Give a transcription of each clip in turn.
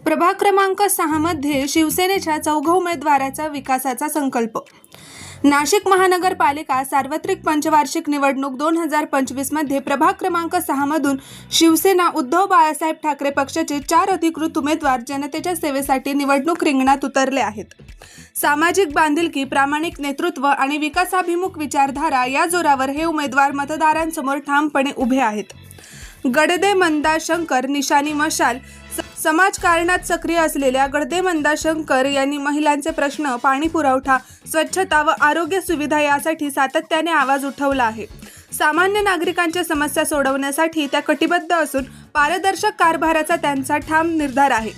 प्रभाग क्रमांक 6 मध्ये शिवसेनेच्या चौघ उमेदवाराचा विकासाचा संकल्प। नाशिक महानगरपालिका सार्वत्रिक पंचवार्षिक निवडणूक 2025 मध्ये प्रभाग क्रमांक 6 मधून शिवसेना उद्धव बाळासाहेब ठाकरे पक्षाचे 4 अधिकृत उमेदवार जनतेच्या सेवेसाठी निवडणूक रिंगणात उतरले आहेत। सामाजिक बांधिलकी, प्रामाणिक नेतृत्व आणि विकासाभिमुख विचारधारा या जोरावर हे उमेदवार मतदारांसमोर ठामपणे उभे आहेत। गडदे मंदा शंकर निशाणी मशाल। समाजकारणात सक्रिय असलेल्या गडदे मंदा शंकर यांनी महिलांचे प्रश्न, पाणी पुरवठा, स्वच्छता व आरोग्य सुविधा यासाठी सातत्याने आवाज उठवला आहे। सामान्य नागरिकांच्या समस्या सोडवण्यासाठी त्या कटिबद्ध असून पारदर्शक कारभाराचा त्यांचा ठाम निर्धार आहे।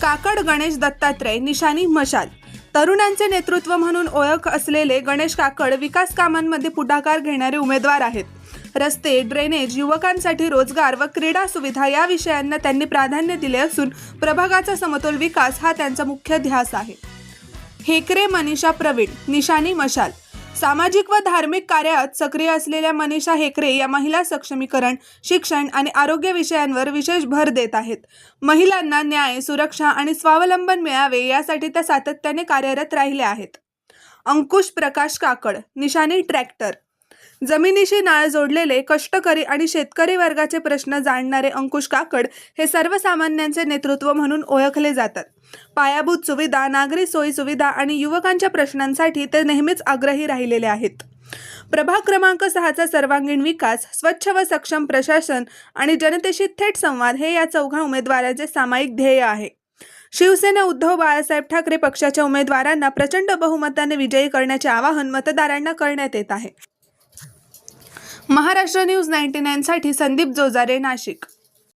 काकड गणेश दत्तात्रय निशाणी मशाल। तरुणांचे नेतृत्व म्हणून ओळख असलेले गणेश काकड विकास कामांमध्ये पुढाकार घेणारे उमेदवार आहेत। रस्ते, ड्रेनेज, युवकांसाठी रोजगार व क्रीडा सुविधा या विषयांना त्यांनी प्राधान्य दिले असून प्रभागाचा समतोल विकास हा त्यांचा मुख्य ध्यास आहे। हेकरे मनीषा प्रवीण निशाणी मशाल। सामाजिक व धार्मिक कार्यात सक्रिय असलेल्या मनीषा हेकरे या महिला सक्षमीकरण, शिक्षण आणि आरोग्य विषयांवर विशेष भर देत आहेत। महिलांना न्याय, सुरक्षा आणि स्वावलंबन मिळावे यासाठी त्या सातत्याने कार्यरत राहिल्या आहेत। अंकुश प्रकाश काकड निशाणी ट्रॅक्टर। जमिनीशी नाळ जोडलेले कष्टकरी आणि शेतकरी वर्गाचे प्रश्न जाणणारे अंकुश काकड हे सर्वसामान्यांचे नेतृत्व म्हणून ओळखले जातात। पायाभूत सुविधा, नागरी सोयी सुविधा आणि युवकांच्या प्रश्नांसाठी ते नेहमीच आग्रही राहिलेले आहेत। प्रभाग क्रमांक 6चा सर्वांगीण विकास, स्वच्छ व सक्षम प्रशासन आणि जनतेशी थेट संवाद हे या चौघा उमेदवारांचे सामायिक ध्येय आहे। शिवसेना उद्धव बाळासाहेब ठाकरे पक्षाच्या उमेदवारांना प्रचंड बहुमताने विजयी करण्याचे आवाहन मतदारांना करण्यात येत आहे। महाराष्ट्र न्यूज 99 साठी संदीप जोजारे, नाशिक।